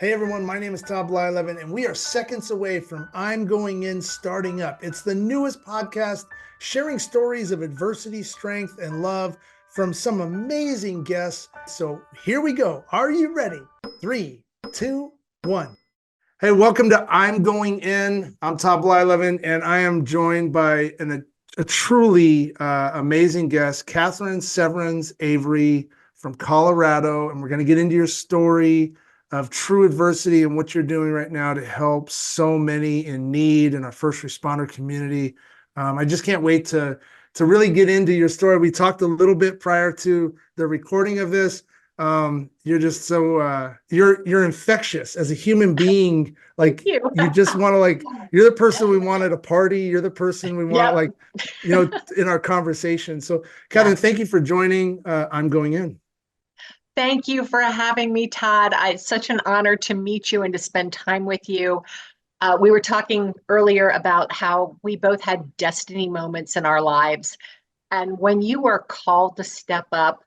Hey everyone, my name is Todd Blyleven, and we are seconds away from I'm Going In Starting Up. It's the newest podcast sharing stories of adversity, strength, and love from some amazing guests. So here we go. Are you ready? Three, two, one. Hey, welcome to I'm Going In. I'm Todd Blyleven, and I am joined by a truly amazing guest, Kathryn Severns Avery from Colorado. And we're going to get into your story of true adversity and what you're doing right now to help so many in need in our first responder community. I just can't wait to really get into your story. We talked a little bit prior to the recording of this. You're just so you're infectious as a human being. Thank Like you. you just want to you're the person we want at a party. You're the person we want Yep. in our conversation. So Kevin, Yes. thank you for joining. I'm Going In. Thank you for having me, Todd. It's such an honor to meet you and to spend time with you. We were talking earlier about how we both had destiny moments in our lives. And when you are called to step up,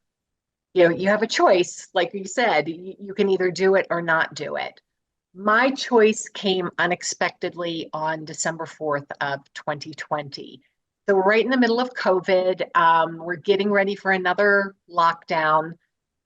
you have a choice. Like you said, you can either do it or not do it. My choice came unexpectedly on December 4th of 2020. So we're right in the middle of COVID. We're getting ready for another lockdown.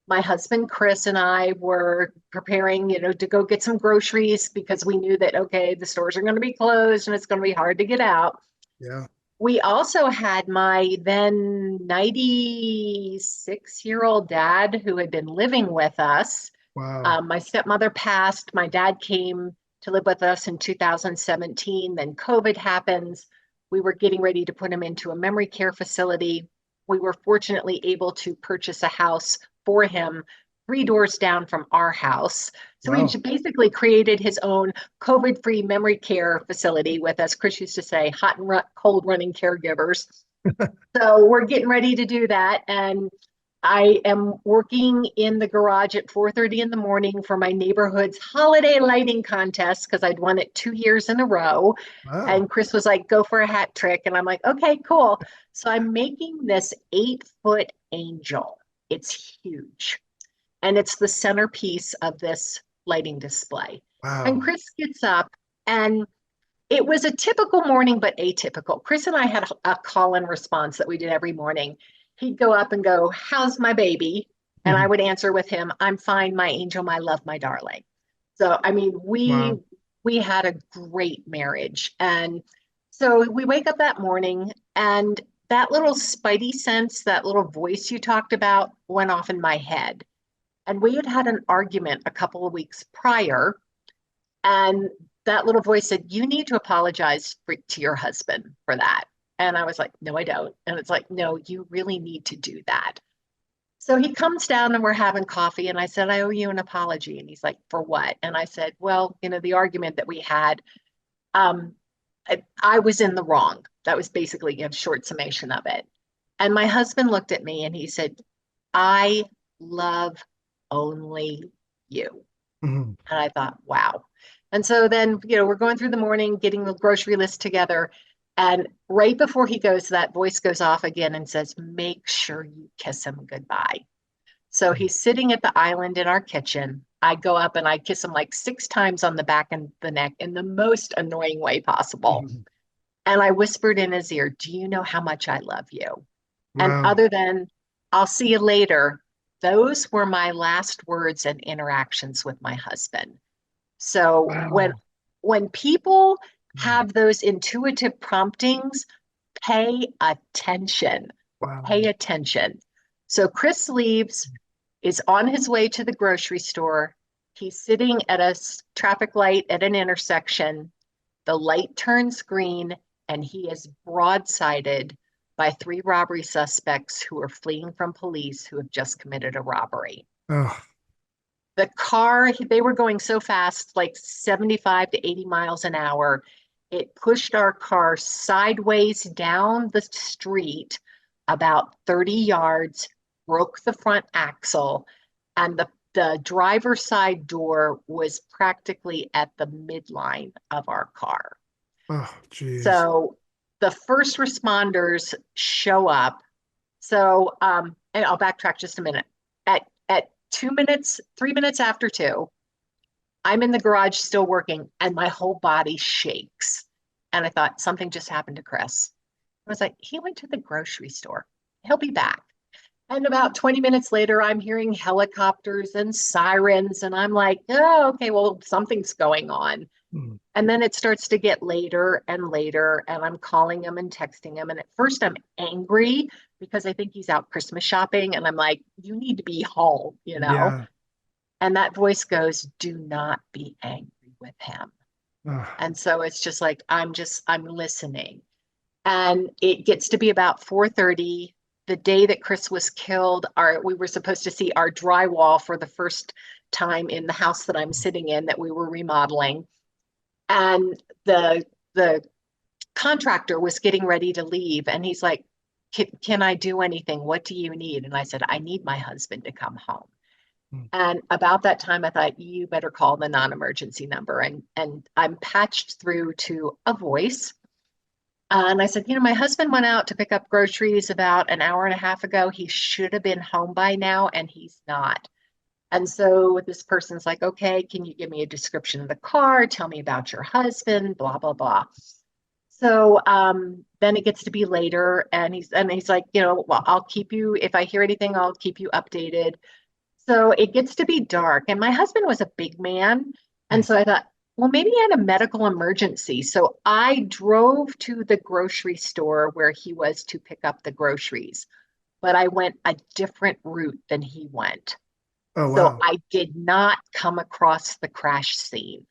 My husband Chris and I were preparing, to go get some groceries because we knew that okay, the stores are going to be closed and it's going to be hard to get out. Yeah. We also had my then 96-year-old dad who had been living with us. Wow. My stepmother passed. My dad came to live with us in 2017. Then COVID happens. We were getting ready to put him into a memory care facility. We were fortunately able to purchase a house for him 3 doors down from our house. So he Wow. basically created his own COVID free memory care facility with, as Chris used to say, hot and cold running caregivers. So we're getting ready to do that. And I am working in the garage at 4:30 in the morning for my neighborhood's holiday lighting contest because I'd won it 2 years in a row. Wow. And Chris was like, go for a hat trick. And I'm like, okay, cool. So I'm making this 8-foot angel. It's huge. And it's the centerpiece of this lighting display. And Wow. Chris gets up and it was a typical morning, but atypical. Chris and I had a call and response that we did every morning. He'd go up and go, how's my baby? And I would answer with him, I'm fine, my angel, my love, my darling. So, I mean, we Wow. we had a great marriage. And so we wake up that morning and that little spidey sense, that little voice you talked about went off in my head. And we had had an argument a couple of weeks prior and that little voice said, you need to apologize to your husband for that. And I was like, no, I don't. And it's like, no, you really need to do that. So he comes down and we're having coffee. And I said, I owe you an apology. And he's like, for what? And I said, well, the argument that we had, um, I was in the wrong. That was basically a short summation of it. And my husband looked at me and he said, I love only you. Mhm. And I thought, wow. And so then, we're going through the morning, getting the grocery list together. And right before he goes, that voice goes off again and says, make sure you kiss him goodbye. So he's sitting at the island in our kitchen. I go up and I kiss him like 6 times on the back and the neck in the most annoying way possible. Mhm. And I whispered in his ear, do you know how much I love you? And Wow. other than, I'll see you later, those were my last words and interactions with my husband. So Wow. when people have those intuitive promptings, pay attention. Wow. Pay attention. So Chris leaves, is on his way to the grocery store. He's sitting at a traffic light at an intersection. The light turns green and he is broadsided by 3 robbery suspects who are fleeing from police who have just committed a robbery. Oh, The car, they were going so fast, like 75 to 80 miles an hour. It pushed our car sideways down the street about 30 yards, broke the front axle, and the driver's side door was practically at the midline of our car. oh, geez. So the first responders show up. So, and I'll backtrack just a minute. At 2 minutes, 3 minutes after two, I'm in the garage still working, and my whole body shakes. And I thought something just happened to Chris. I was like, he went to the grocery store. He'll be back. And about 20 minutes later, I'm hearing helicopters and sirens. And I'm like, oh, okay, well, something's going on. Mm. And then it starts to get later and later. And I'm calling him and texting him. And at first, I'm angry because I think he's out Christmas shopping. And I'm like, you need to be home, you know? Yeah. And that voice goes, do not be angry with him. Ah, And so it's just like, I'm listening. And it gets to be about 4:30 the day that Chris was killed. We were supposed to see our drywall for the first time in the house that I'm sitting in that we were remodeling. And the contractor was getting ready to leave, and he's like, can I do anything? What do you need? And I said, I need my husband to come home. mm, And about that time, I thought, you better call the non-emergency number. And I'm patched through to a voice. And I said, my husband went out to pick up groceries about an hour and a half ago. He should have been home by now, and he's not. And so this person's like, okay, can you give me a description of the car? Tell me about your husband, blah, blah, blah. So then it gets to be later, and he's like, well, I'll keep you, if I hear anything, I'll keep you updated. So it gets to be dark, and my husband was a big man. And mm. so I thought, well, maybe he had a medical emergency. So I drove to the grocery store where he was to pick up the groceries, but I went a different route than he went. Oh, So wow. I did not come across the crash scene.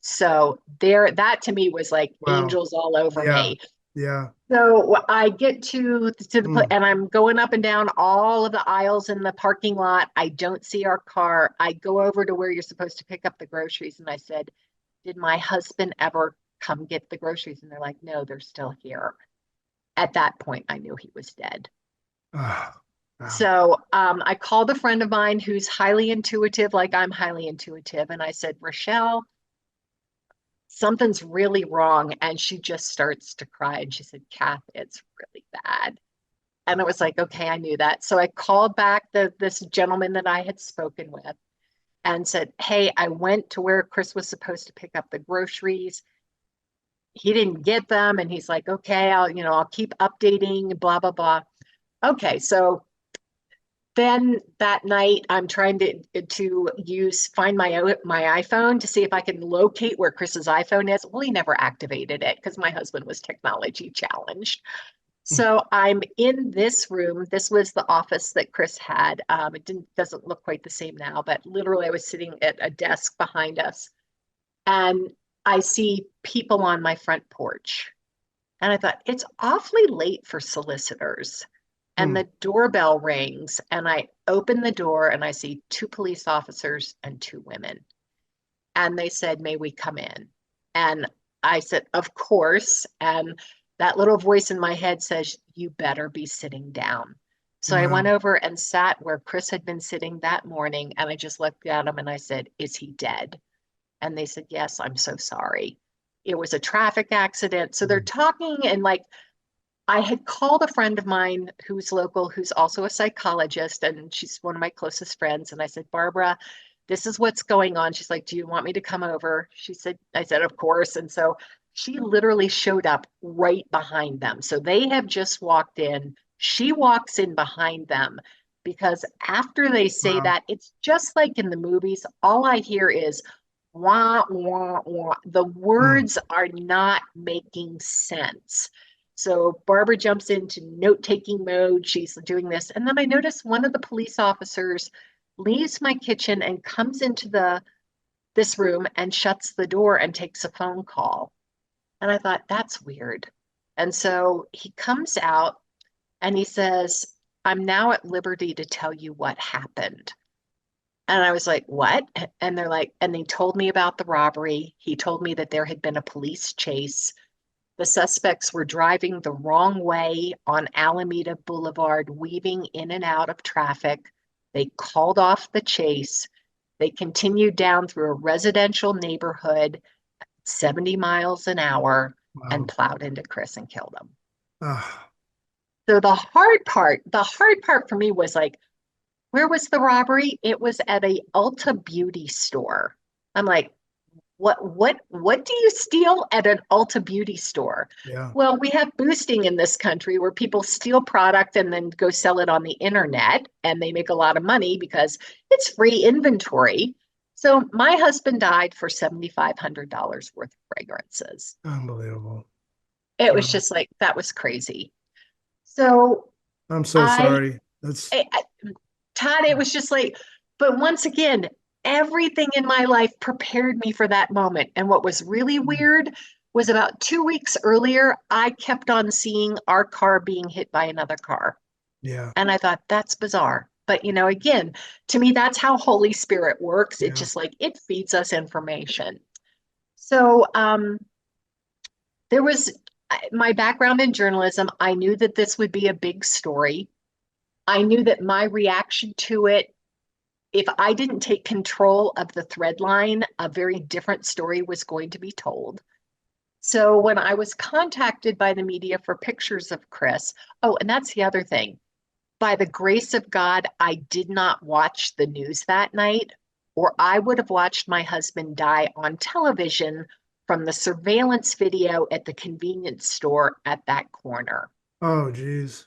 So that to me was like Wow. angels all over Yeah. me. Yeah. So I get to the place, Mm. and I'm going up and down all of the aisles in the parking lot. I don't see our car. I go over to where you're supposed to pick up the groceries, and I said, did my husband ever come get the groceries? And they're like, no, they're still here. At that point, I knew he was dead. Ah, wow. So I called a friend of mine who's highly intuitive, like I'm highly intuitive. And I said, Rochelle, something's really wrong. And she just starts to cry. And she said, Kath, it's really bad. And it was like, okay, I knew that. So I called back this gentleman that I had spoken with and said, hey, I went to where Chris was supposed to pick up the groceries. He didn't get them. And he's like, okay, I'll keep updating, blah, blah, blah. Okay. So then that night I'm trying to find my iPhone to see if I can locate where Chris's iPhone is. Well, he never activated it because my husband was technology challenged. Mm. So I'm in this room. This was the office that Chris had. It doesn't look quite the same now, but literally I was sitting at a desk behind us, and I see people on my front porch. And I thought, it's awfully late for solicitors. And Mm. the doorbell rings, and I open the door and I see two police officers and two women. And they said, may we come in? And I said, of course. And that little voice in my head says, you better be sitting down. So I went Wow. over and sat where Chris had been sitting that morning. And I just looked at him and I said, is he dead? And they said, yes, I'm so sorry. It was a traffic accident. So they're Mm. talking, and like, I had called a friend of mine who's local, who's also a psychologist, and she's one of my closest friends. And I said, Barbara, this is what's going on. She's like, do you want me to come over? I said, of course. And so she literally showed up right behind them. So they have just walked in. She walks in behind them because after they say Wow. that, it's just like in the movies. All I hear is wah, wah, wah. The Mm. words are not making sense. So Barbara jumps into note-taking mode. She's doing this. And then I notice one of the police officers leaves my kitchen and comes into this room and shuts the door and takes a phone call. And I thought, that's weird. And so he comes out and he says, I'm now at liberty to tell you what happened. And I was like, what? And they're like, and they told me about the robbery. He told me that there had been a police chase. The suspects were driving the wrong way on Alameda Boulevard, weaving in and out of traffic. They called off the chase. They continued down through a residential neighborhood, 70 miles an hour, and Wow. plowed into Chris and killed him. Ah, So the hard part for me was like, where was the robbery? It was at a Ulta beauty store. I'm like, what do you steal at an Ulta beauty store? Yeah. Well, we have boosting in this country where people steal product and then go sell it on the internet, and they make a lot of money because it's free inventory. So my husband died for $7,500 worth of fragrances. Unbelievable. It was Wow. just like, that was crazy. So I'm so I, sorry. That's I Todd, it was just like, but once again, everything in my life prepared me for that moment. And what was really weird was about 2 weeks earlier, I kept on seeing our car being hit by another car. yeah. And I thought, that's bizarre. But, again, to me, that's how Holy Spirit works. It Yeah. just like it feeds us information. So there was my background in journalism. I knew that this would be a big story. I knew that my reaction to it, if I didn't take control of the thread line, a very different story was going to be told. So when I was contacted by the media for pictures of Chris, oh, and that's the other thing. By the grace of God, I did not watch the news that night, or I would have watched my husband die on television from the surveillance video at the convenience store at that corner. Oh, geez.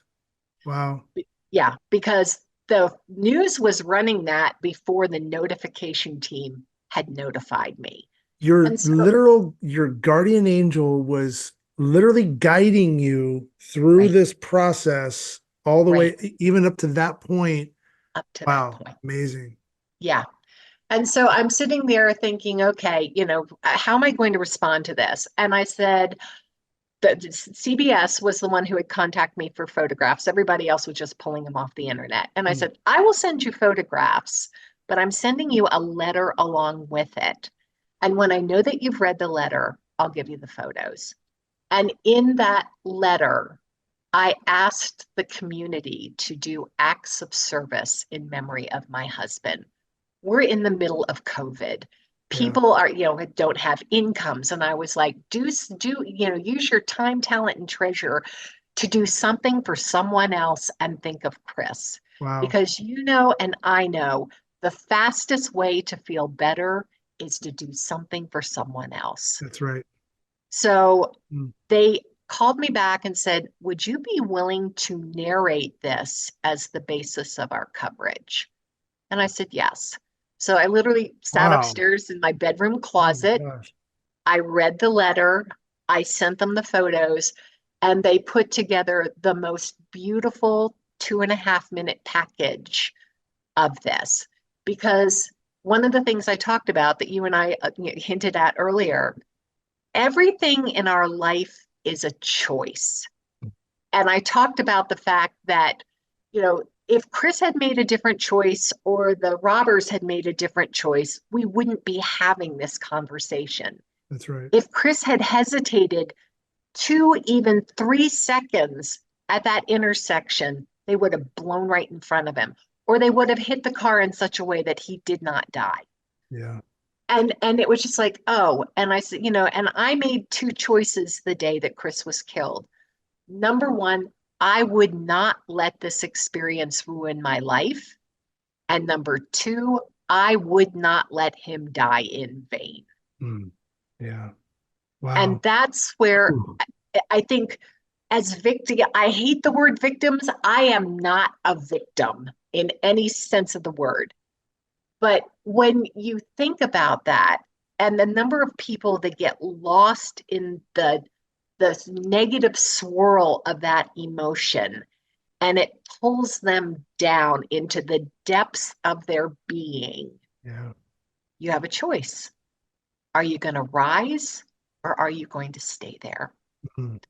Wow. Yeah, because the news was running that before the notification team had notified me. And so, Your guardian angel was literally guiding you through right, this process all the right, way, even up to that point. up to that Wow. point. Amazing. Yeah. And so I'm sitting there thinking, okay, how am I going to respond to this? And I said, that CBS was the one who had contacted me for photographs. Everybody else was just pulling them off the internet. And I Mm. said, I will send you photographs, but I'm sending you a letter along with it. And when I know that you've read the letter, I'll give you the photos. And in that letter, I asked the community to do acts of service in memory of my husband. We're in the middle of COVID. Yeah. People are, don't have incomes. And I was like, use your time, talent, and treasure to do something for someone else and think of Chris. Wow. Because and I know the fastest way to feel better is to do something for someone else. That's right. So Mm. they called me back and said, would you be willing to narrate this as the basis of our coverage? And I said, yes. So I literally sat Wow. upstairs in my bedroom Oh my closet. gosh. I read the letter. I sent them the photos, and they put together the most beautiful 2.5 minute package of this. Because one of the things I talked about that you and I hinted at earlier, everything in our life is a choice. And I talked about the fact that, if Chris had made a different choice or the robbers had made a different choice, we wouldn't be having this conversation. That's right. If Chris had hesitated 2, even 3 seconds at that intersection, they would have blown right in front of him, or they would have hit the car in such a way that he did not die. Yeah. And it was just like, oh, and I said, and I made two choices the day that Chris was killed. Number one, I would not let this experience ruin my life. And number two, I would not let him die in vain. Mm. Yeah. And Wow. that's where Ooh. I think, as victim, I hate the word victims. I am not a victim in any sense of the word. But when you think about that and the number of people that get lost in the negative swirl of that emotion, and it pulls them down into the depths of their being, Yeah. you have a choice. Are you going to rise, or are you going to stay there? Mm.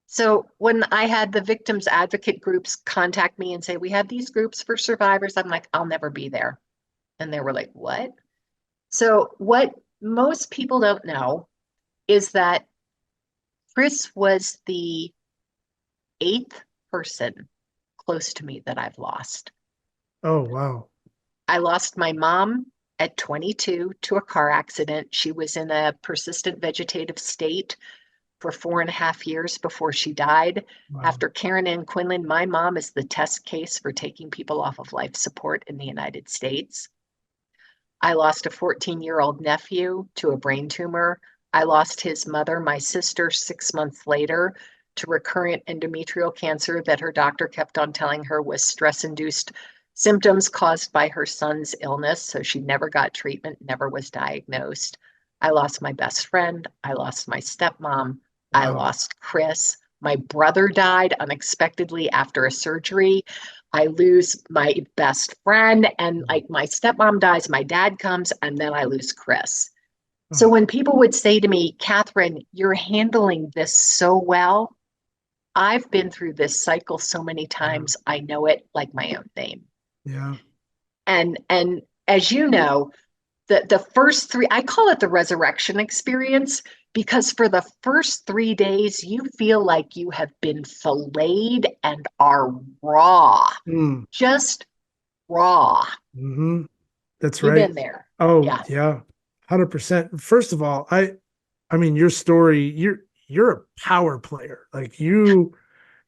So when I had the victims advocate groups contact me and say, we have these groups for survivors, I'm like, I'll never be there. And they were like, what? So what most people don't know is that Chris was the eighth person close to me that I've lost. Oh, wow. I lost my mom at 22 to a car accident. She was in a persistent vegetative state for 4.5 years before she died. Wow. After Karen Ann Quinlan, my mom is the test case for taking people off of life support in the United States. I lost a 14-year-old nephew to a brain tumor. I lost his mother, my sister, 6 months later to recurrent endometrial cancer that her doctor kept on telling her was stress-induced symptoms caused by her son's illness. So she never got treatment, never was diagnosed. I lost my best friend. I lost my stepmom. I Wow. lost Chris. My brother died unexpectedly after a surgery. I lose my best friend, and like my stepmom dies, my dad comes, and then I lose Chris. So Oh, when people would say to me, Kathryn, you're handling this so well, I've been through this cycle so many yeah. times, I know it like my own name. Yeah. And as you know, the first three, I call it the resurrection experience, because for the first 3 days, you feel like you have been filleted and are raw, Mm. just raw. Hmm. That's You've right. been there. Oh, Yeah. yeah. 100%. First of all, I mean, your story, you're a power player. Like you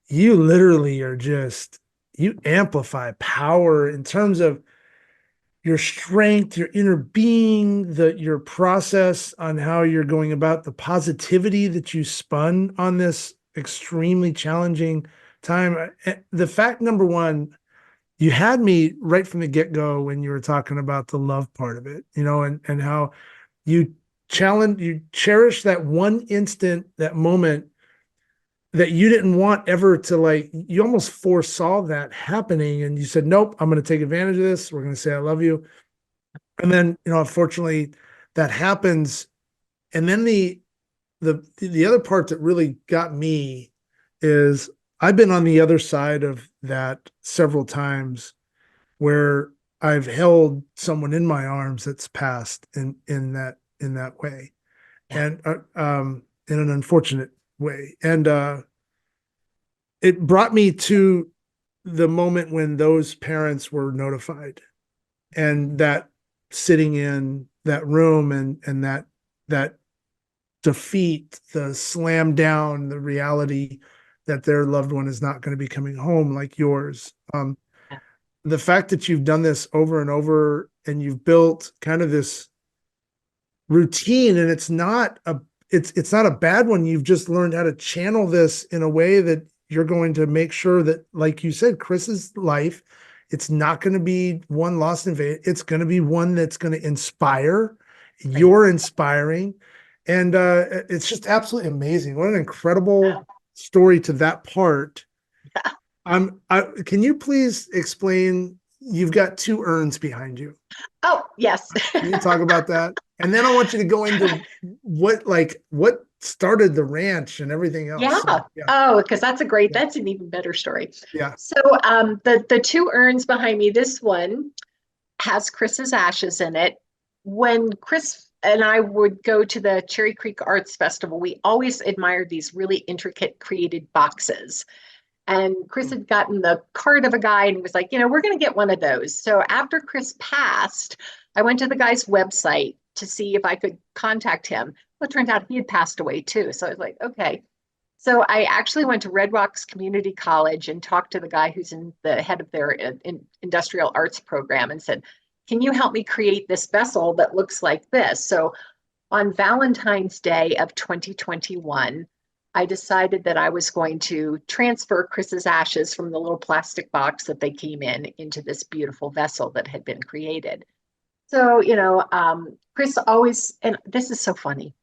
literally are just you amplify power in terms of your strength, your inner being, your process on how you're going about the positivity that you spun on this extremely challenging time. The fact number one, you had me right from the get-go when you were talking about the love part of it, and how you you cherish that one instant, that moment that you didn't want ever to, like, you almost foresaw that happening and you said, nope, I'm going to take advantage of this. We're going to say I love you. And then, unfortunately that happens. And then the other part that really got me is I've been on the other side of that several times where I've held someone in my arms that's passed in that way, Yeah. and in an unfortunate way. And it brought me to the moment when those parents were notified, and that sitting in that room, and that defeat, the slam down, the reality that their loved one is not going to be coming home like yours. The fact that you've done this over and over, and you've built kind of this routine, and it's not a bad one. You've just learned how to channel this in a way that you're going to make sure that, like you said, Chris's life, it's not going to be one lost in vain. It's going to be one that's going to inspire. Right. You're inspiring. And it's just absolutely amazing. What an incredible story to that part. Can you please explain? You've got two urns behind you. Oh, yes. Can you talk about that? And then I want you to go into what started the ranch and everything else. Yeah. So yeah, Oh, because yeah, that's an even better story. yeah. So the two urns behind me, this one has Chris's ashes in it. When Chris and I would go to the Cherry Creek Arts Festival, we always admired these really intricate created boxes. And Chris had gotten the card of a guy and was like, we're going to get one of those. So after Chris passed, I went to the guy's website to see if I could contact him. Well, it turned out he had passed away too. So I was like, okay. So I actually went to Red Rocks Community College and talked to the guy who's in the head of their industrial arts program and said, can you help me create this vessel that looks like this? So on Valentine's Day of 2021, I decided that I was going to transfer Chris's ashes from the little plastic box that they came in into this beautiful vessel that had been created. So, Chris always, and this is so funny,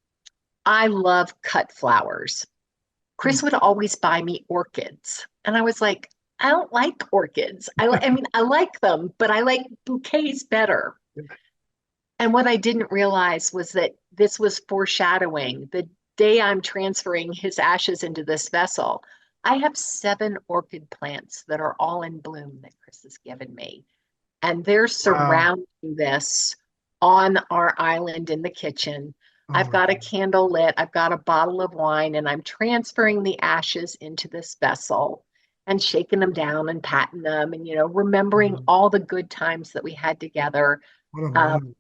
I love cut flowers. Mm. Chris would always buy me orchids. And I was like, I don't like orchids. I mean, I like them, but I like bouquets better. And what I didn't realize was that this was foreshadowing the day I'm transferring his ashes into this vessel. I have 7 orchid plants that are all in bloom that Chris has given me. And they're Wow. surrounding this on our island in the kitchen. Oh I've my got a God. candle lit, I've got a bottle of wine, and I'm transferring the ashes into this vessel and shaking them down and patting them and, remembering Mm. all the good times that we had together. What a Um, moment.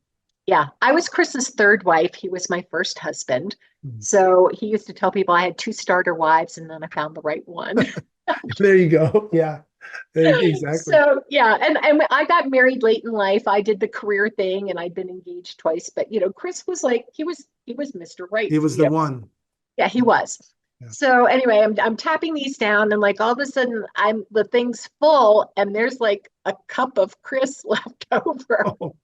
yeah, I was Chris's third wife. He was my first husband. Mm. So he used to tell people I had 2 starter wives and then I found the right one. There you go. Yeah. Exactly. So yeah, and I got married late in life. I did the career thing, and I'd been engaged twice. But Chris was like he was Mr. Right He for was me. the one. Yeah, he was. Yeah. So anyway, I'm tapping these down, and like all of a sudden, the thing's full, and there's like a cup of Chris left over, Oh,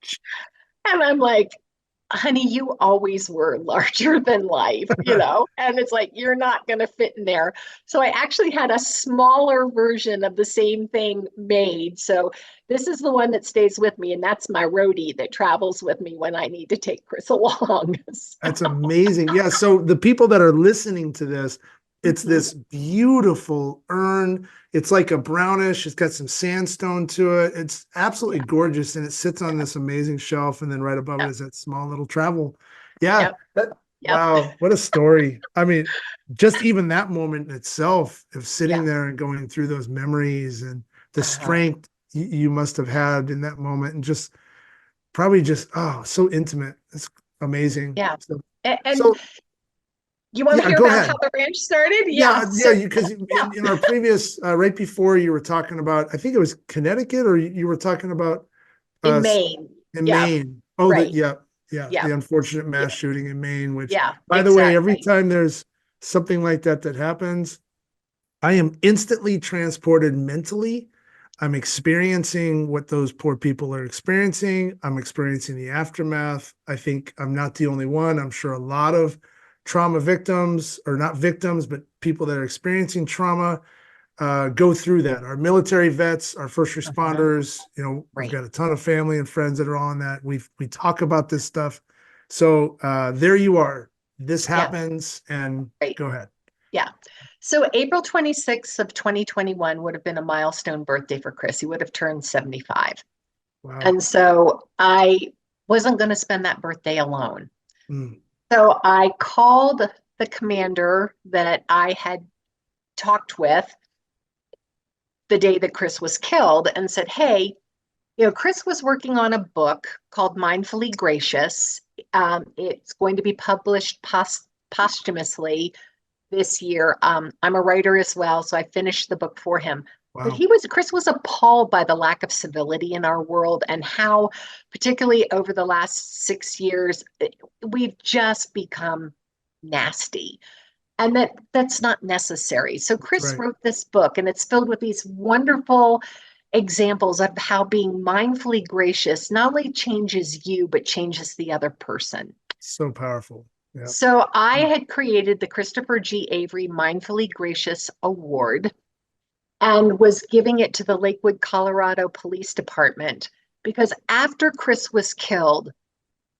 and I'm like, honey, you always were larger than life. And it's like, you're not going to fit in there. So I actually had a smaller version of the same thing made. So this is the one that stays with me. And that's my roadie that travels with me when I need to take Chris along. that's amazing. Yeah. So the people that are listening to this, it's Mhm. this beautiful urn. It's like a brownish. It's got some sandstone to it. It's absolutely Yeah. gorgeous, and it sits on this amazing shelf. And then right above it Yep. is that small little travel. Yeah. Yep. That. Yep. Wow. What a story. I mean, just even that moment in itself of sitting Yeah. there and going through those memories and the Uh-huh. strength you must have had in that moment, and just probably just so intimate. It's amazing. Yeah. So, And so you want to yeah, hear go about how ahead. the ranch started? Yeah. Yeah, So, yeah, because yeah. in our previous right before you were talking about, I think it was Connecticut, or you were talking about In uh Maine. in Yeah. Maine. Oh, that Right. yeah, yeah, Yeah. the unfortunate Yeah. mass shooting in Maine, which Yeah. by the way, every Exactly. time there's something like that that happens, I am instantly transported mentally. I'm experiencing what those poor people are experiencing. I'm experiencing the aftermath. I think I'm not the only one. I'm sure a lot of trauma victims, or not victims, but people that are experiencing trauma, go through that. Our military vets, our first Uh-huh. responders, we've Right. got a ton of family and friends that are on that. We talk about this stuff. So there you are. This Yeah. happens, and Right. go ahead. Yeah. So April 26th of 2021 would have been a milestone birthday for Chris. He would have turned 75. Wow. And so I wasn't going to spend that birthday alone. Mm. So I called the commander that I had talked with the day that Chris was killed and said, hey, Chris was working on a book called Mindfully Gracious. It's going to be published posthumously this year. I'm a writer as well, so I finished the book for him. But Wow. Chris was appalled by the lack of civility in our world and how, particularly over the last 6 years, we've just become nasty. And that's not necessary. So That's Chris right. wrote this book, and it's filled with these wonderful examples of how being mindfully gracious not only changes you, but changes the other person. So powerful. Yeah. So I had created the Christopher G. Avery Mindfully Gracious Award and was giving it to the Lakewood, Colorado Police Department because after Chris was killed,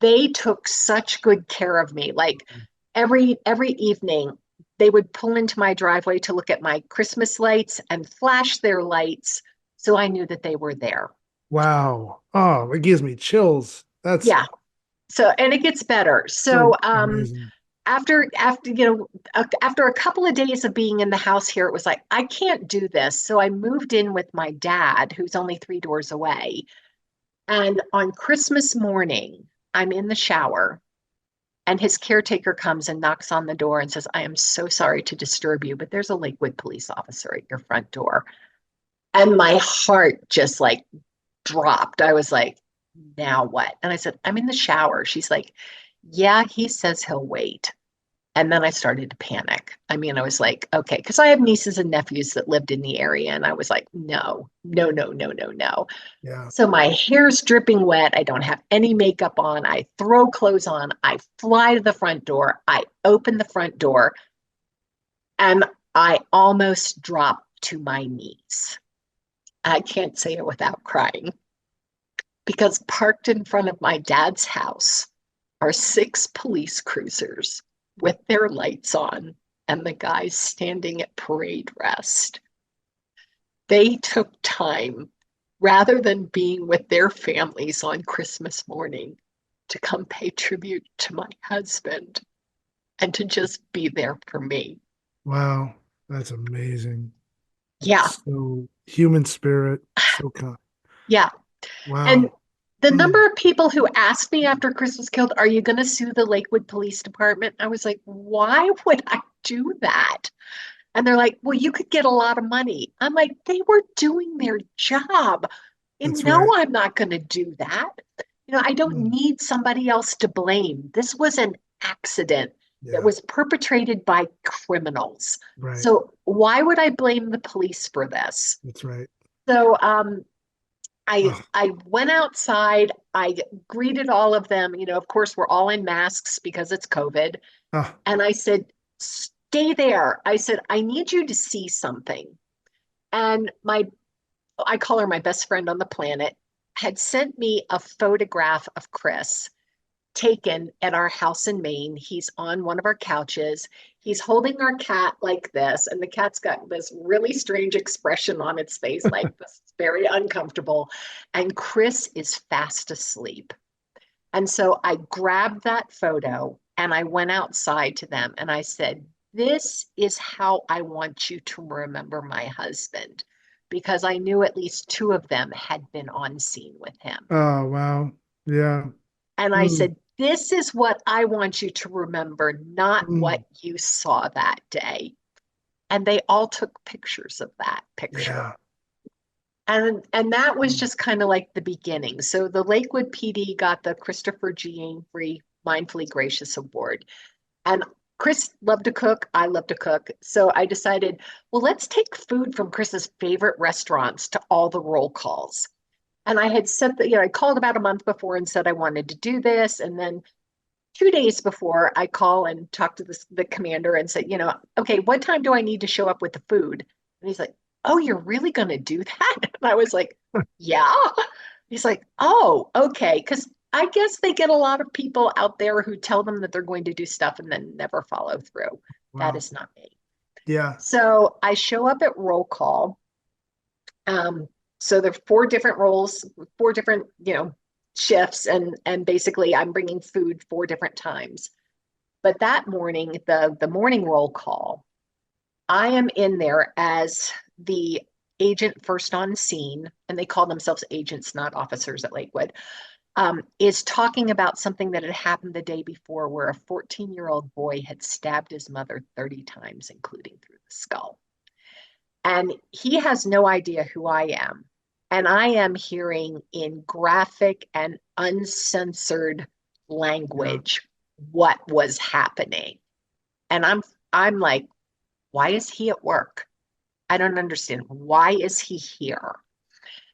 they took such good care of me. Like every evening, they would pull into my driveway to look at my Christmas lights and flash their lights, so I knew that they were there. Wow. Oh, it gives me chills. That's Yeah. So, and it gets better. So, so amazing. after a couple of days of being in the house here, it was like, I can't do this. So I moved in with my dad, who's only 3 doors away. And on Christmas morning, I'm in the shower, and his caretaker comes and knocks on the door and says, I am so sorry to disturb you, but there's a Lakewood police officer at your front door. And my heart just like dropped. I was like, now what? And I said, I'm in the shower. She's like, yeah, he says he'll wait. And then I started to panic. I mean, I was like, okay, because I have nieces and nephews that lived in the area. And I was like, no, no, no, no, no, no. Yeah. So my hair's dripping wet. I don't have any makeup on. I throw clothes on. I fly to the front door. I open the front door and I almost drop to my knees. I can't say it without crying because parked in front of my dad's house are 6 police cruisers with their lights on and the guys standing at parade rest. They took time rather than being with their families on Christmas morning to come pay tribute to my husband and to just be there for me. Wow. That's amazing. Yeah, So human spirit, so kind. yeah. And Wow. the Mm. number of people who asked me after Chris was killed, are you going to sue the Lakewood Police Department? I was like, why would I do that? And they're like, well, you could get a lot of money. I'm like, they were doing their job. And That's no, right. I'm not going to do that. I don't Mm, need somebody else to blame. This was an accident that yeah, was perpetrated by criminals. right. So why would I blame the police for this? That's right. So I Oh, I went outside. I greeted all of them. Of course, we're all in masks because it's COVID. oh, And I said, stay there. I said, I need you to see something. And I call her my best friend on the planet, had sent me a photograph of Chris taken at our house in Maine. He's on one of our couches. He's holding our cat like this, and the cat's got this really strange expression on its face, like this, very uncomfortable. And Chris is fast asleep. And so I grabbed that photo and I went outside to them and I said, this is how I want you to remember my husband, because I knew at least two of them had been on scene with him. oh, wow. Yeah. And I Mm, said, this is what I want you to remember, not what mm, you saw that day. And they all took pictures of that picture. yeah. And that was Mm, just kind of like the beginning. So the Lakewood PD got the Christopher G. Avery Mindfully Gracious Award. And Chris loved to cook. I love to cook. So I decided, well, let's take food from Chris's favorite restaurants to all the roll calls. And I had said that, I called about a month before and said I wanted to do this. And then 2 days before, I call and talk to the commander and say, okay, what time do I need to show up with the food? And he's like, oh, you're really going to do that? And I was like, yeah. He's like, oh, okay. Because I guess they get a lot of people out there who tell them that they're going to do stuff and then never follow through. That wow. is not me. Yeah. So I show up at roll call. Um, so there are four different roles, four different, shifts, and basically I'm bringing food four different times. But that morning, the morning roll call, I am in there as the agent first on scene, and they call themselves agents, not officers at Lakewood, is talking about something that had happened the day before where a 14-year-old boy had stabbed his mother 30 times, including through the skull. And he has no idea who I am. And I am hearing in graphic and uncensored Yeah. language what was happening. And I'm like, why is he at work? I don't understand. Why is he here?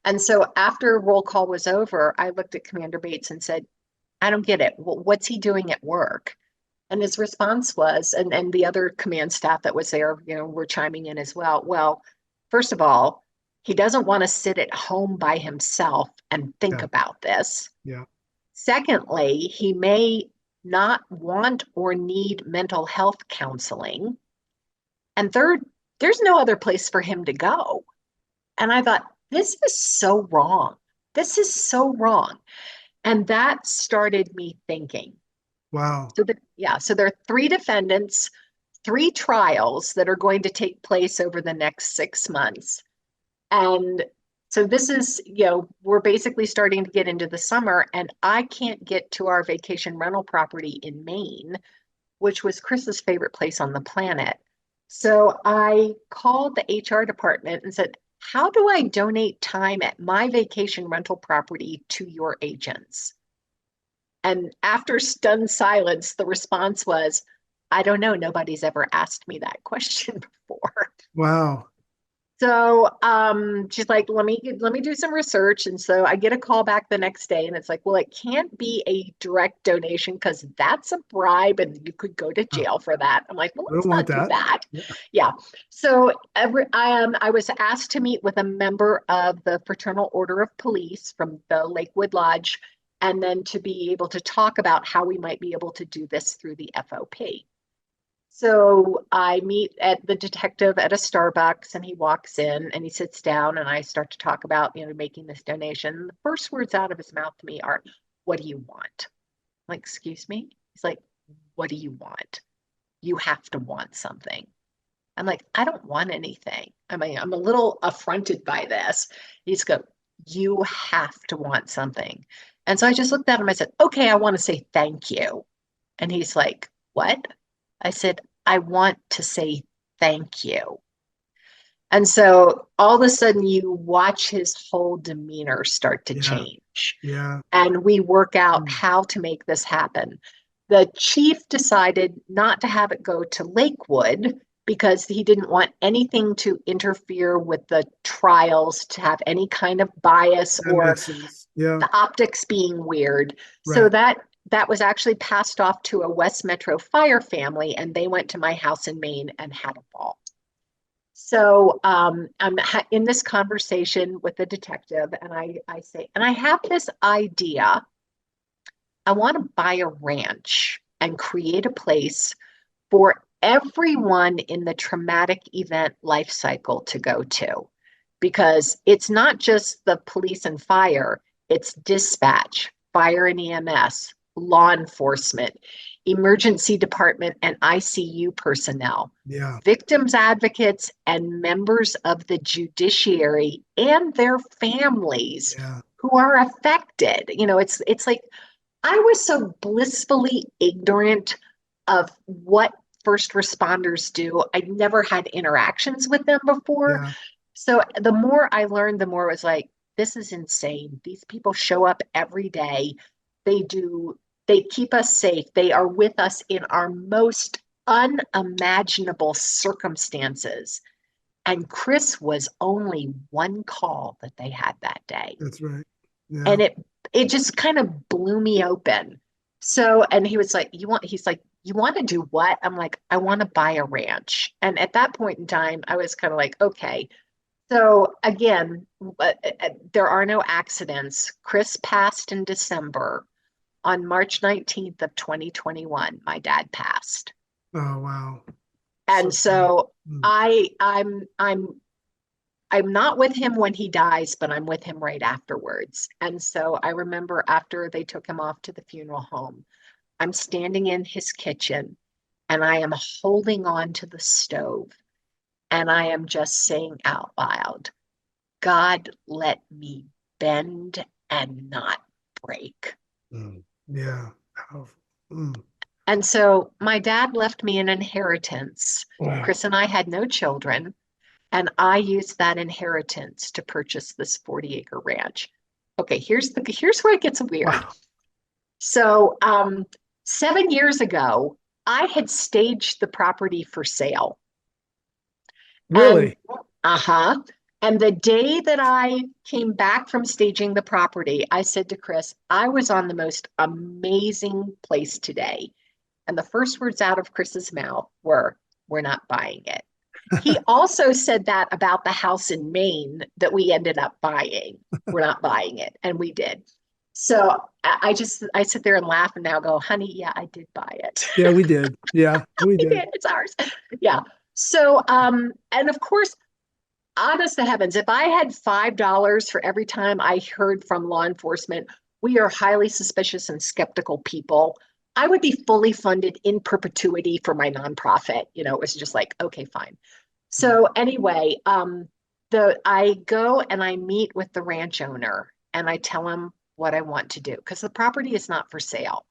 And so after roll call was over, I looked at Commander Bates and said, I don't get it. What's he doing at work? And his response was, and the other command staff that was there, were chiming in as well. Well, first of all, he doesn't want to sit at home by himself and think Yeah. about this. Yeah. Secondly, he may not want or need mental health counseling. And third, there's no other place for him to go. And I thought, this is so wrong. This is so wrong. And that started me thinking. Wow. So there are three defendants, three trials that are going to take place over the next 6 months. And so this is, we're basically starting to get into the summer, and I can't get to our vacation rental property in Maine, which was Chris's favorite place on the planet. So I called the HR department and said, how do I donate time at my vacation rental property to your agents? And after stunned silence, the response was, I don't know. Nobody's ever asked me that question before. Wow. So she's like, let me do some research. And so I get a call back the next day, and it's like, well, it can't be a direct donation because that's a bribe and you could go to Oh, jail for that. I'm like, well, we don't let's want not do that. that. Yeah. Yeah. So I was asked to meet with a member of the Fraternal Order of Police from the Lakewood Lodge, and then to be able to talk about how we might be able to do this through the FOP. So I meet at the detective at a Starbucks, and he walks in and he sits down, and I start to talk about, making this donation. The first words out of his mouth to me are, what do you want? I'm like, excuse me? He's like, what do you want? You have to want something. I'm like, I don't want anything. I mean, I'm a little affronted by this. He's go, you have to want something. And so I just looked at him. I said, okay, I want to say thank you. And he's like, what? I said, I want to say thank you. And so all of a sudden you watch his whole demeanor start to Yeah. change. Yeah. And we work out Mm. how to make this happen. The chief decided not to have it go to Lakewood because he didn't want anything to interfere with the trials, to have any kind of bias That or makes sense. Yeah. the optics being weird. So Right. that was actually passed off to a West Metro Fire family, and they went to my house in Maine and had a ball. So I'm in this conversation with the detective, and I say, and I have this idea. I want to buy a ranch and create a place for everyone in the traumatic event life cycle to go to, because it's not just the police and fire, it's dispatch, fire and EMS, law enforcement, emergency department and ICU personnel, Yeah. victims advocates, and members of the judiciary and their families Yeah. who are affected. It's like I was so blissfully ignorant of what first responders do. I never had interactions with them before. Yeah. So the more I learned, the more it was like, this is insane. These people show up every day. They do, they keep us safe. They are with us in our most unimaginable circumstances. And Chris was only one call that they had that day. That's right. Yeah. And it just kind of blew me open. So, and he was like, he's like, you want to do what? I'm like, I want to buy a ranch. And at that point in time, I was kind of like, okay. So again, there are no accidents. Chris passed in December. On March 19th of 2021, my dad passed. Oh, wow. So And sad. so Mm. I'm not with him when he dies, but I'm with him right afterwards. And so I remember after they took him off to the funeral home, I'm standing in his kitchen and I am holding on to the stove and I am just saying out loud, God, let me bend and not break. Mm. Yeah. Powerful. Mm. And so my dad left me an inheritance. Wow. Chris and I had no children. And I used that inheritance to purchase this 40-acre ranch. Okay, here's where it gets weird. Wow. So 7 years ago, I had staged the property for sale. And Really? uh-huh. And the day that I came back from staging the property, I said to Chris, I was on the most amazing place today. And the first words out of Chris's mouth were, we're not buying it. He also said that about the house in Maine that we ended up buying. We're not buying it. And we did. So I sit there and laugh and now go, honey, yeah, I did buy it. Yeah, we did. Yeah, we We did. did. It's ours. Yeah. So, and of course, honest to heavens, if I had $5 for every time I heard from law enforcement, we are highly suspicious and skeptical people, I would be fully funded in perpetuity for my nonprofit. It was just like, okay, fine. Mm. So anyway, I go and I meet with the ranch owner and I tell him what I want to do because the property is not for sale.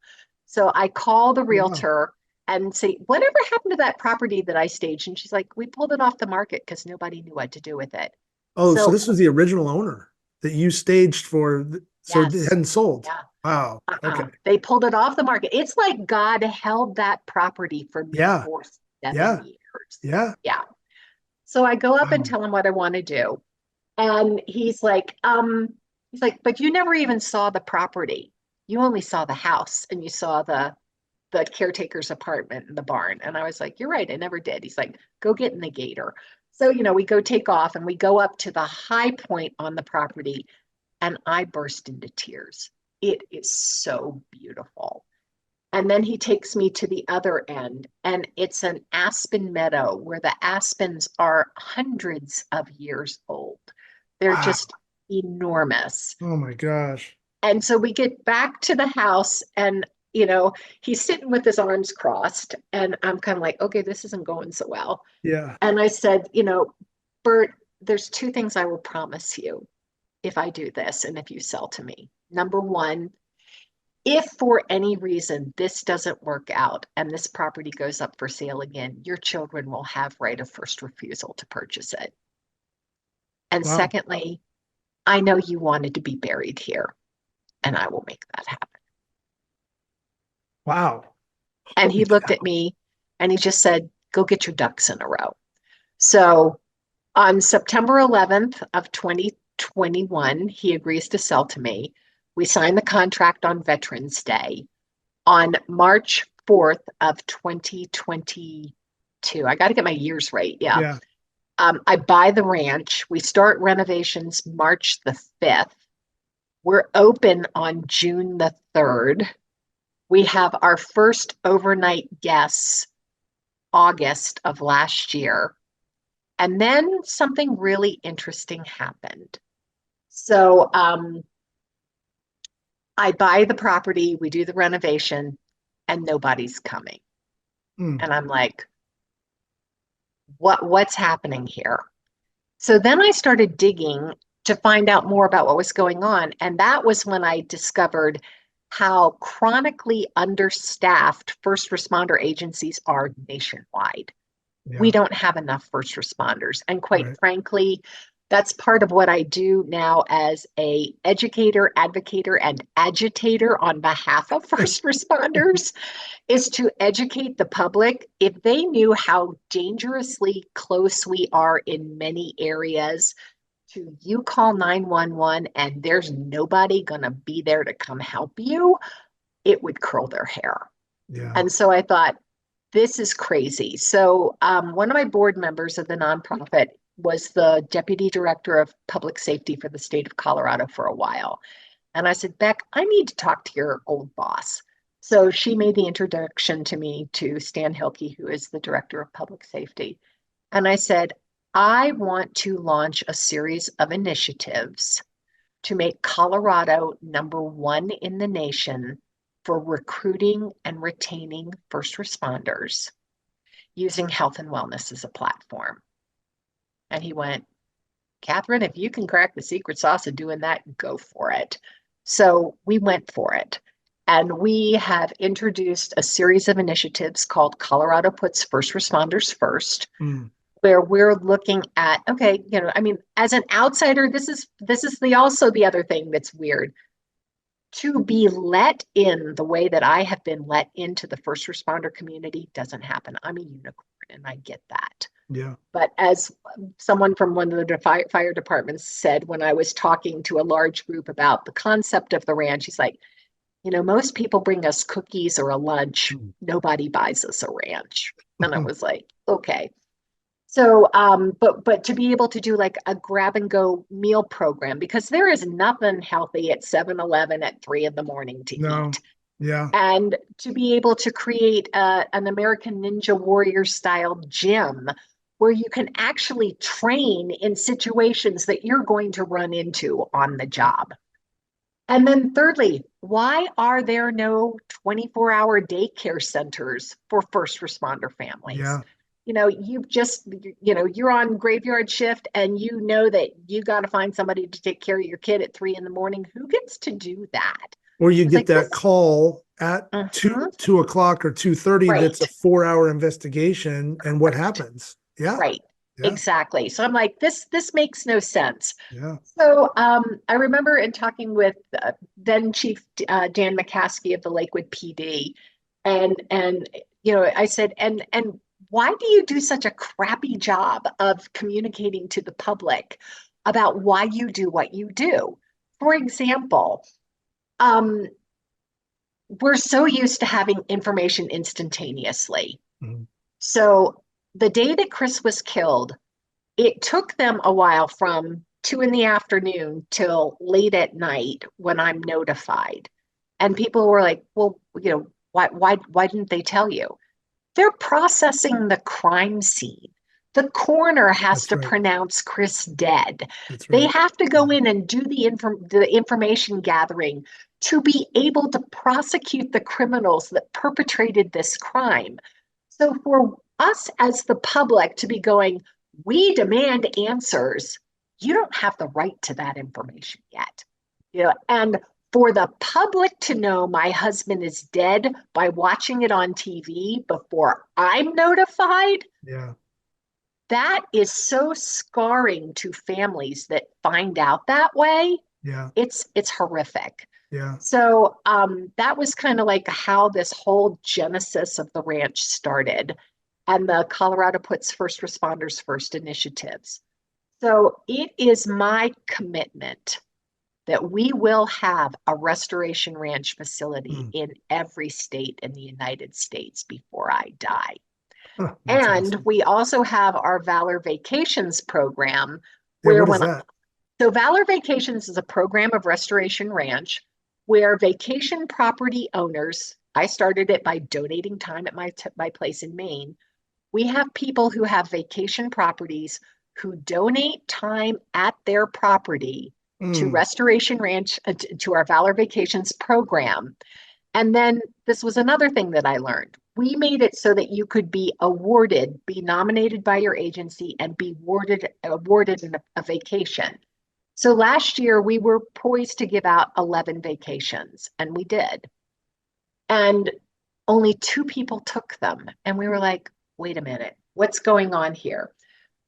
So I call the Oh, wow. realtor and say, whatever happened to that property that I staged? And she's like, we pulled it off the market because nobody knew what to do with it. Oh, so So this was the original owner that you staged for, so it yes, hadn't sold. yeah. Wow. Okay. They pulled it off the market. It's like God held that property for me Yeah. for 7 Yeah. years. Yeah. Yeah. So I go up and Wow. tell him what I want to do. And he's like, but you never even saw the property. You only saw the house and you saw the caretaker's apartment and the barn. And I was like, you're right, I never did. He's like, go get in the gator. So, we go take off and we go up to the high point on the property and I burst into tears. It is so beautiful. And then he takes me to the other end, and it's an aspen meadow where the aspens are hundreds of years old. They're Wow. just enormous. Oh my gosh. And so we get back to the house, and he's sitting with his arms crossed, and I'm kind of like, okay, this isn't going so well. Yeah. And I said, Bert, there's two things I will promise you if I do this and if you sell to me. Number one, if for any reason this doesn't work out and this property goes up for sale again, your children will have right of first refusal to purchase it. And Wow. secondly, I know you wanted to be buried here, and I will make that happen. Wow. And he Holy looked cow. at me and he just said, go get your ducks in a row. So on September 11th of 2021, he agrees to sell to me. We sign the contract on Veterans Day. On March 4th of 2022, I got to get my years right. Yeah. Yeah. I buy the ranch. We start renovations March the 5th. We're open on June the 3rd. We have our first overnight guests August of last year. And then something really interesting happened. So I buy the property, we do the renovation, and nobody's coming. Mm. And I'm like, what's happening here? So then I started digging to find out more about what was going on. And that was when I discovered how chronically understaffed first responder agencies are nationwide. We Yeah. don't have enough first responders. And quite Right. frankly, that's part of what I do now as a educator, advocator, and agitator on behalf of first responders is to educate the public. If they knew how dangerously close we are in many areas to you call 911 and there's nobody going to be there to come help you, it would curl their hair. Yeah. And so I thought, this is crazy. So one of my board members of the nonprofit was the deputy director of public safety for the state of Colorado for a while. And I said, Beck, I need to talk to your old boss. So she made the introduction to me to Stan Hilke, who is the director of public safety. And I said, I want to launch a series of initiatives to make Colorado #1 in the nation for recruiting and retaining first responders using health and wellness as a platform. And he went, Kathryn, if you can crack the secret sauce of doing that, go for it. So we went for it. And we have introduced a series of initiatives called Colorado Puts First Responders First, Mm. where we're looking at, okay, I mean, as an outsider, this is the other thing that's weird. To be let in the way that I have been let into the first responder community doesn't happen. I'm a unicorn and I get that. Yeah. But as someone from one of the fire departments said when I was talking to a large group about the concept of the ranch, he's like, most people bring us cookies or a lunch. Mm. Nobody buys us a ranch. And I was like, okay. So, but to be able to do like a grab and go meal program, because there is nothing healthy at 7-Eleven at 3 in the morning to No. eat. Yeah. And to be able to create an American Ninja Warrior style gym where you can actually train in situations that you're going to run into on the job. And then thirdly, why are there no 24-hour daycare centers for first responder families? Yeah. You're on graveyard shift and you know that you got to find somebody to take care of your kid at 3 in the morning. Who gets to do that? Or you It's get like that this. call at Mhm. 2 o'clock or 2:30. That's a Right, 4-hour investigation. And what right, happens? Yeah. right. Yeah. Exactly. So I'm like, this makes no sense. Yeah. So I remember in talking with then Chief Dan McCaskey of the Lakewood PD, and I said, and why do you do such a crappy job of communicating to the public about why you do what you do? For example, um, we're so used to having information instantaneously. Mm. So the day that Chris was killed, it took them a while from 2 in the afternoon till late at night when I'm notified. And people were like, well, why didn't they tell you? They're processing the crime scene. The coroner has That's to right. pronounce Chris dead. That's They right. have to go Yeah. in and do the information gathering to be able to prosecute the criminals that perpetrated this crime. So for us as the public to be going, we demand answers, you don't have the right to that information yet. And For the public to know my husband is dead by watching it on TV before I'm notified, Yeah. that is so scarring to families that find out that way. Yeah. It's horrific. Yeah. So that was kind of like how this whole genesis of the ranch started, and the Colorado Puts First Responders First initiatives. So it is my commitment that we will have a restoration ranch facility Mm. in every state in the United States before I die. Huh, that's And awesome. we also have our Valor Vacations program, Yeah. where What is when that? so Valor Vacations is a program of Restoration Ranch where vacation property owners, I started it by donating time at my place in Maine. We have people who have vacation properties who donate time at their property to Mm. Restoration Ranch, to our Valor Vacations program. And then this was another thing that I learned. We made it so that you could be awarded, be nominated by your agency, and be awarded a vacation. So last year we were poised to give out 11 vacations, and we did. And only two people took them. And we were like, wait a minute, what's going on here?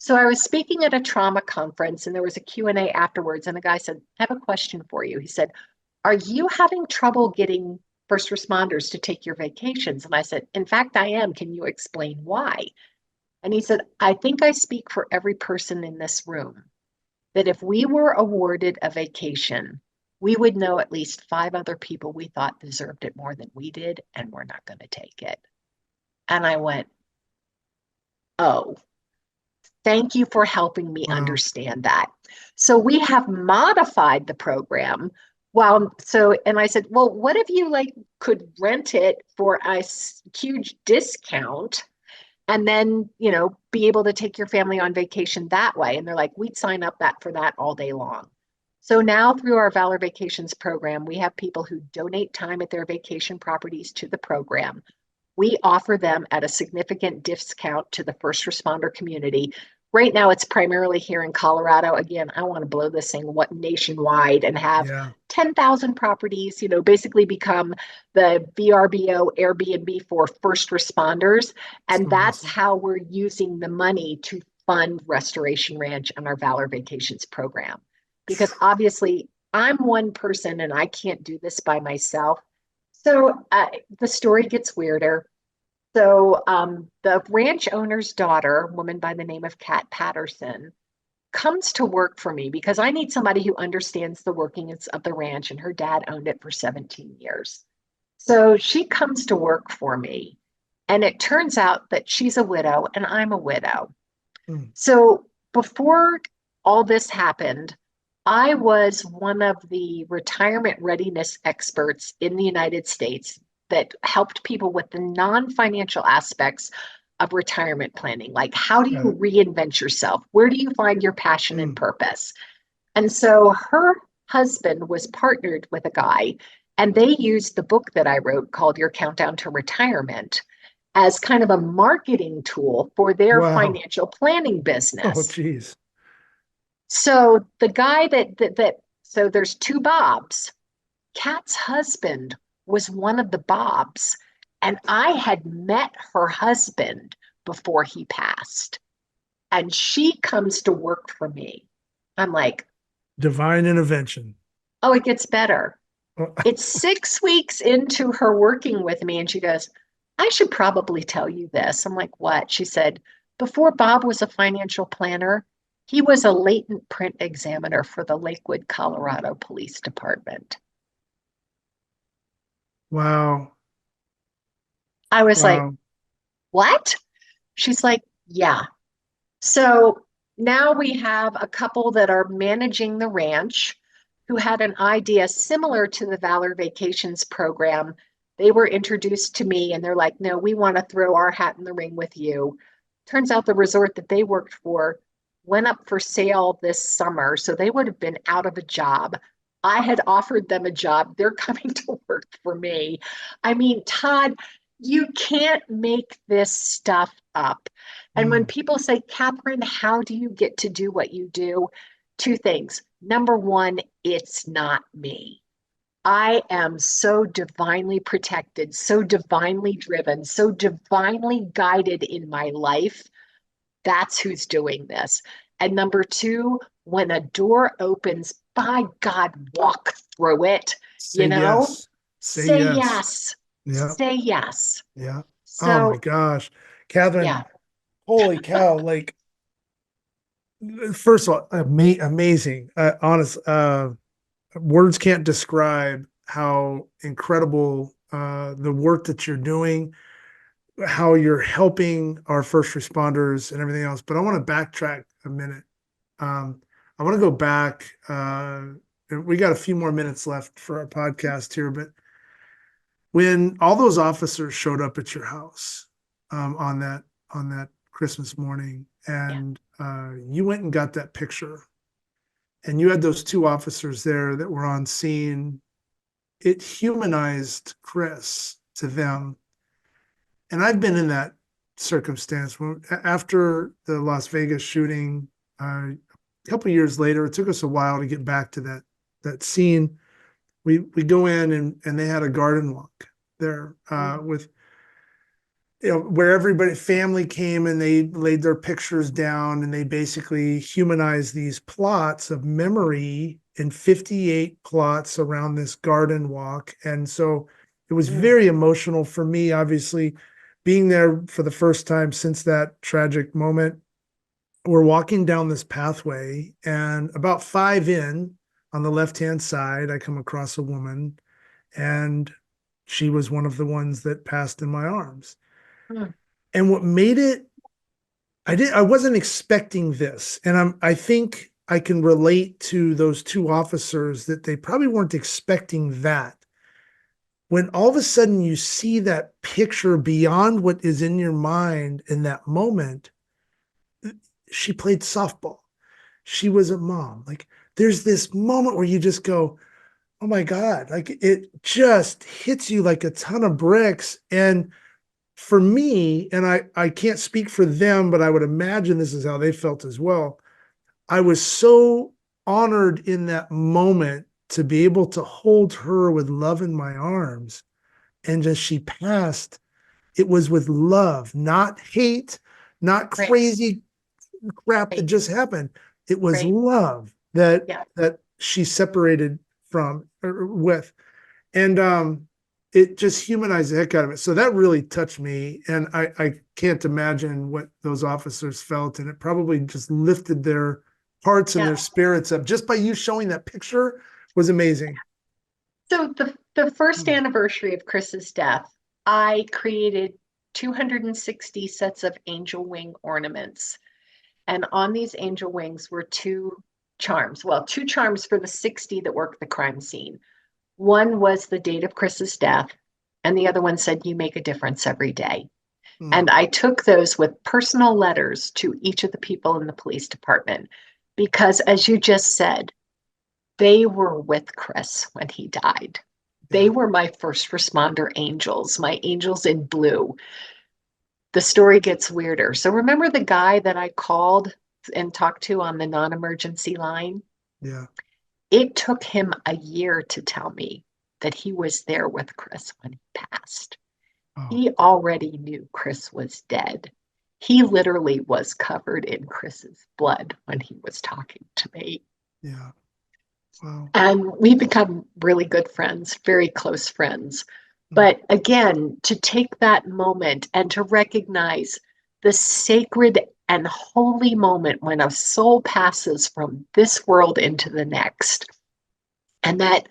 So I was speaking at a trauma conference, and there was a Q&A afterwards, and a guy said, I have a question for you. He said, are you having trouble getting first responders to take your vacations? And I said, in fact, I am. Can you explain why? And he said, I think I speak for every person in this room that if we were awarded a vacation, we would know at least five other people we thought deserved it more than we did, and we're not going to take it. And I went, oh, thank you for helping me Wow. understand that. So we have modified the program. And I said, well, what if you like could rent it for a huge discount and then, be able to take your family on vacation that way? And they're like, we'd sign up for that all day long. So now through our Valor Vacations program, we have people who donate time at their vacation properties to the program. We offer them at a significant discount to the first responder community. Right now, it's primarily here in Colorado. Again, I want to blow this thing nationwide and have Yeah. 10,000 properties, basically become the VRBO Airbnb for first responders. And So that's awesome. how we're using the money to fund Restoration Ranch and our Valor Vacations program. Because obviously, I'm one person and I can't do this by myself. So the story gets weirder. So the ranch owner's daughter, a woman by the name of Kat Patterson, comes to work for me because I need somebody who understands the workings of the ranch, and her dad owned it for 17 years. So she comes to work for me, and it turns out that she's a widow and I'm a widow. Mm. So before all this happened, I was one of the retirement readiness experts in the United States that helped people with the non-financial aspects of retirement planning. Like, how do you Got it. reinvent yourself? Where do you find your passion and Mm. purpose? And so her husband was partnered with a guy, and they used the book that I wrote called Your Countdown to Retirement as kind of a marketing tool for their Wow. financial planning Oh, business. geez. So the guy so there's two Bobs. Kat's husband was one of the Bobs, and I had met her husband before he passed. And she comes to work for me. I'm like, Divine intervention. oh, it gets better. Oh, It's 6 weeks into her working with me, and she goes, I should probably tell you this. I'm like, what? She said, before Bob was a financial planner, he was a latent print examiner for the Lakewood, Colorado Police Department. wow. I was like, Wow. what? She's like, yeah. So now we have a couple that are managing the ranch who had an idea similar to the Valor Vacations program. They were introduced to me and they're like, no, we want to throw our hat in the ring with you. Turns out the resort that they worked for went up for sale this summer. So they would have been out of a job. I had offered them a job. They're coming to work for me. I mean, Todd, you can't make this stuff up. And when Mm. people say, Kathryn, how do you get to do what you do? Two things. Number one, it's not me. I am so divinely protected, so divinely driven, so divinely guided in my life. That's who's doing this. And number two, when a door opens, by God, walk through it, Say you know, yes. Say say yes. yes, Yeah. say yes. Yeah. Oh my So, gosh. Kathryn, yeah, holy cow. Like, first of all, amazing. Honest, words can't describe how incredible the work that you're doing, how you're helping our first responders and everything else. But I want to backtrack a minute. Um, I want to go back. We got a few more minutes left for our podcast here, but when all those officers showed up at your house on that Christmas morning, yeah, and you went and got that picture, and you had those two officers there that were on scene, it humanized Chris to them. And I've been in that circumstance when, after the Las Vegas shooting, a couple years later. It took us a while to get back to that scene. We go in, and they had a garden walk there mm, with, where everybody family came and they laid their pictures down, and they basically humanized these plots of memory in 58 plots around this garden walk. And so it was mm, very emotional for me, obviously, being there for the first time since that tragic moment. We're walking down this pathway, and about five in, on the left hand side, I come across a woman, and she was one of the ones that passed in my arms. mm, And what made it, I wasn't expecting this. And I think I can relate to those two officers that they probably weren't expecting that. When all of a sudden you see that picture beyond what is in your mind in that moment, she played softball. She was a mom. Like, there's this moment where you just go, oh my God, like it just hits you like a ton of bricks. And for me, and I can't speak for them, but I would imagine this is how they felt as well. I was so honored in that moment to be able to hold her with love in my arms. And as she passed, it was with love, not hate, not great, crazy crap that great, just happened. It was great. love that Yeah. she separated from or with. And it just humanized the heck out of it. So that really touched me. And I can't imagine what those officers felt. And it probably just lifted their hearts and Yeah. their spirits up. Just by you showing that picture was amazing. So the first Mm. anniversary of Chris's death, I created 260 sets of angel wing ornaments. And on these angel wings were two charms. Well, two charms for the 60 that worked the crime scene. One was the date of Chris's death, and the other one said, "You make a difference every day." Mm. And I took those with personal letters to each of the people in the police department because, as you just said, they were with Chris when he died. They Yeah. were my first responder angels, my angels in blue. The story gets weirder. So, remember the guy that I called and talked to on the non emergency line? Yeah. It took him a year to tell me that he was there with Chris when he passed. Oh, He already knew Chris was dead. He literally was covered in Chris's blood when he was talking to me. yeah. Wow. And we become really good friends, very close friends. Mm. But again, to take that moment and to recognize the sacred and holy moment when a soul passes from this world into the next, and that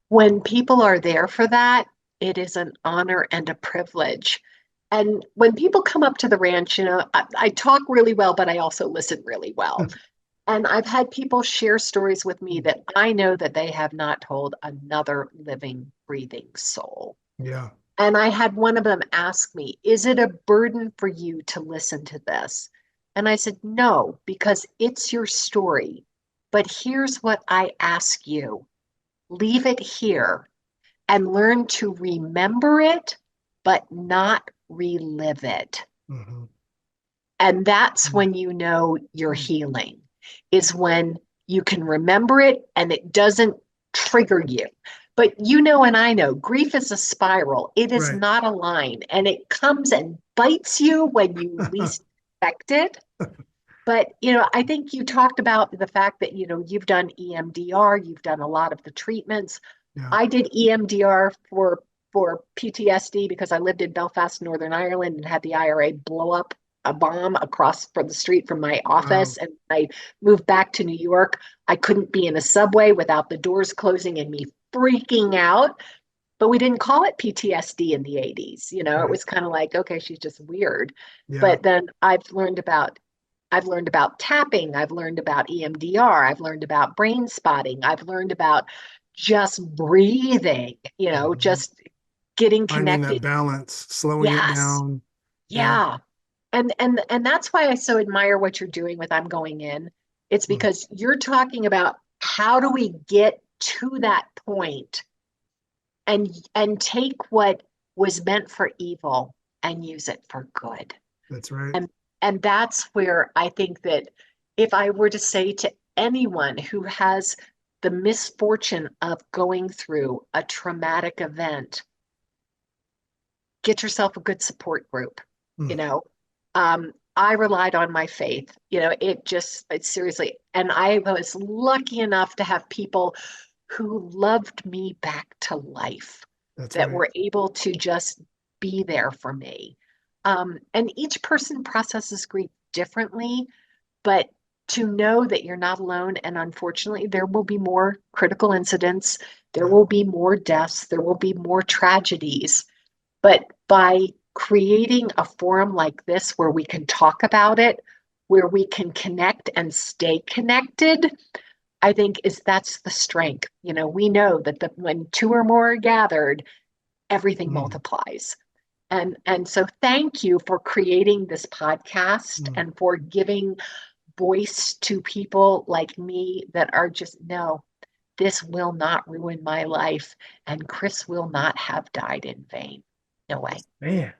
when people are there for that, it is an honor and a privilege. And when people come up to the ranch, I talk really well, but I also listen really well. And I've had people share stories with me that I know that they have not told another living, breathing soul. Yeah. And I had one of them ask me, "Is it a burden for you to listen to this?" And I said, "No, because it's your story. But here's what I ask you: leave it here and learn to remember it, but not relive it." Mm-hmm. And that's Mm. when you know you're Mm. healing, is when you can remember it and it doesn't trigger you. But you know, and I know grief is a spiral. It is Right. not a line, and it comes and bites you when you least expect it. But, I think you talked about the fact that, you've done EMDR, you've done a lot of the treatments. Yeah. I did EMDR for PTSD because I lived in Belfast, Northern Ireland, and had the IRA blow up a bomb across from the street from my Wow. office. And I moved back to New York. I couldn't be in a subway without the doors closing and me freaking out. But we didn't call it PTSD in the 80s. It Right. was kind of like, okay, she's just weird. Yeah. But then I've learned about tapping, I've learned about EMDR, I've learned about brain spotting, I've learned about just breathing, Mhm. just getting Finding that connected. balance, slowing it Yes. down. Yeah. Yeah. And that's why I so admire what you're doing with I'm Going In. It's Mm. because you're talking about how do we get to that point and take what was meant for evil and use it for good. That's right. And and that's where I think that if I were to say to anyone who has the misfortune of going through a traumatic event, get yourself a good support group. Mm. You know, I relied on my faith. It's seriously, and I was lucky enough to have people who loved me back to life That's that right. were able to just be there for me. And each person processes grief differently, but to know that you're not alone, and unfortunately, there will be more critical incidents, there Yeah. will be more deaths, there will be more tragedies. But by creating a forum like this where we can talk about it, where we can connect and stay connected, I think that's the strength. We know that when two or more are gathered, everything Mm. multiplies. And so thank you for creating this podcast Mm. and for giving voice to people like me that are just, no, this will not ruin my life, and Chris will not have died in vain. No way. Man.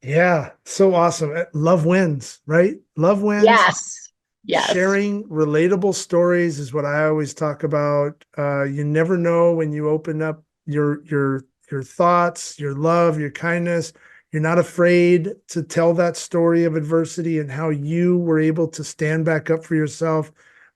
Yeah. So awesome. Love wins, right? Love wins. Yes. Yes. Sharing relatable stories is what I always talk about. You never know when you open up your thoughts, your love, your kindness. You're not afraid to tell that story of adversity and how you were able to stand back up for yourself,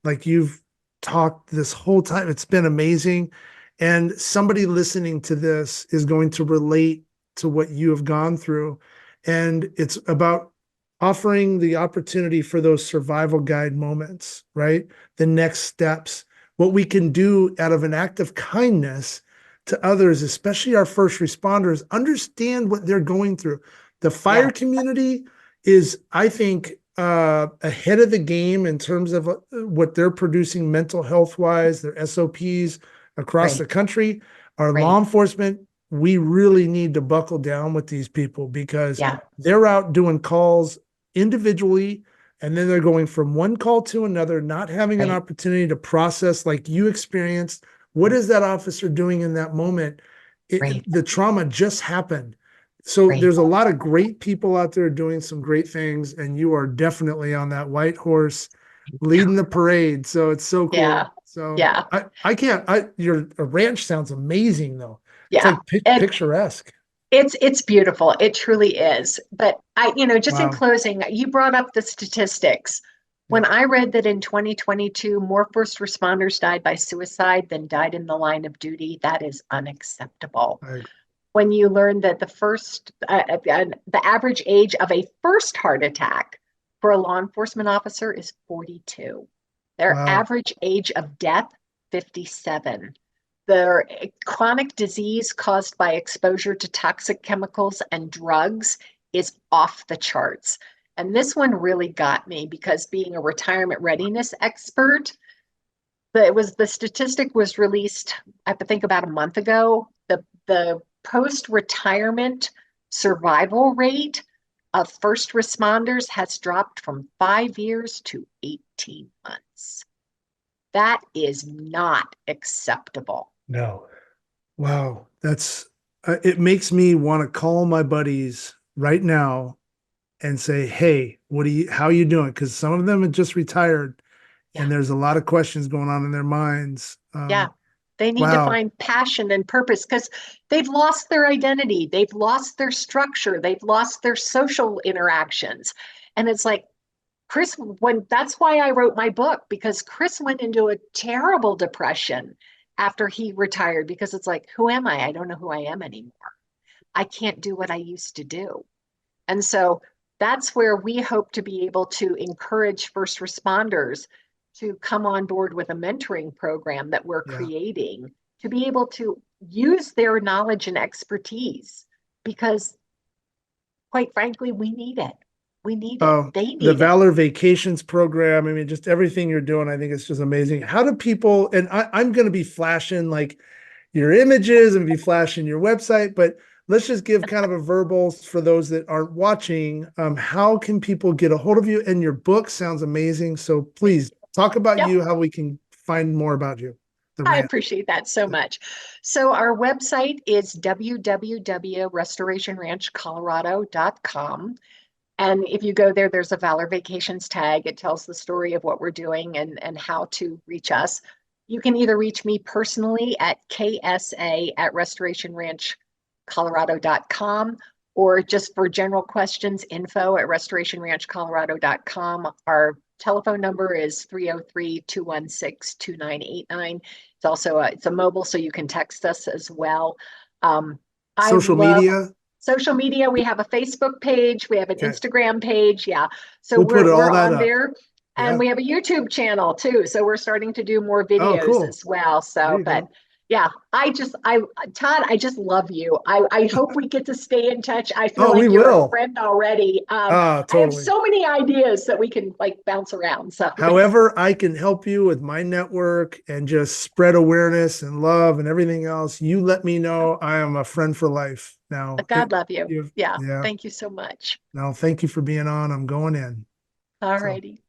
like you've talked this whole time. It's been amazing. And somebody listening to this is going to relate to what you have gone through. And it's about offering the opportunity for those survival guide moments, right? The next steps, what we can do out of an act of kindness to others, especially our first responders, understand what they're going through. The Yeah. fire community is, I think, ahead of the game in terms of what they're producing mental health wise, their SOPs across Great. the country. Our law Great. enforcement, we really need to buckle down with these people because Yeah. they're out doing calls individually, and then they're going from one call to another, not having an Great. opportunity to process like you experienced. What is that officer doing in that moment? Great. The trauma just happened. So Great. there's a lot of great people out there doing some great things, and you are definitely on that white horse leading the parade. So it's so Yeah. cool. So Yeah. I can't, your ranch sounds amazing though. It's Yeah. like And picturesque. it's beautiful. It truly is. But just in Wow. closing, you brought up the statistics. Yeah. When I read that in 2022, more first responders died by suicide than died in the line of duty, that is unacceptable. I, When you learn that the average age of a first heart attack for a law enforcement officer is 42. Their wow. average age of death, 57. Their chronic disease caused by exposure to toxic chemicals and drugs is off the charts. And this one really got me because being a retirement readiness expert, the statistic was released, I think about a month ago. The post-retirement survival rate of first responders has dropped from 5 years to 18 months. That is not acceptable. No. Wow. It makes me want to call my buddies right now and say, hey, how are you doing? Because some of them have just retired Yeah. and there's a lot of questions going on in their minds. Yeah. They need to Wow. find passion and purpose because they've lost their identity, they've lost their structure, they've lost their social interactions. And it's like, Chris, when that's why I wrote my book, because Chris went into a terrible depression after he retired because it's like, who am I? I don't know who I am anymore. I can't do what I used to do. And so that's where we hope to be able to encourage first responders to come on board with a mentoring program that we're Yeah. creating to be able to use their knowledge and expertise because, quite frankly, we need it. We need it. They The need it. Valor Vacations program. I mean, just everything you're doing, I think it's just amazing. How do people, and I'm going to be flashing like your images and be flashing your website, but let's just give kind of a verbal for those that aren't watching. How can people get a hold of you? And your book sounds amazing. So please talk about Yep. you, how we can find more about you. The I rant. appreciate that so much. So our website is www.restorationranchcolorado.com. And if you go there, there's a Valor Vacations tag. It tells the story of what we're doing and how to reach us. You can either reach me personally at ksa@restorationranchcolorado.com or just for general questions, info@restorationranchcolorado.com. Our telephone number is 303-216-2989. It's also it's a mobile, so you can text us as well. I Social love media. social media. We have a Facebook page, we have an Okay. Instagram page. Yeah. So We'll put we're all that on up. there. And Yeah. we have a YouTube channel too. So we're starting to do more Oh, videos cool. as well. There So, you but go. yeah, Todd, I just love you. I hope we get to stay in touch. I feel Oh, we like you're a will. friend already. Ah, I have totally. so many ideas that we can like bounce around. So However, I can help you with my network and just spread awareness and love and everything else. You let me know. I am a friend for life. Now, God love you. you've, Yeah. yeah. Thank you so much. Now, thank you for being on. I'm going in. All So. righty.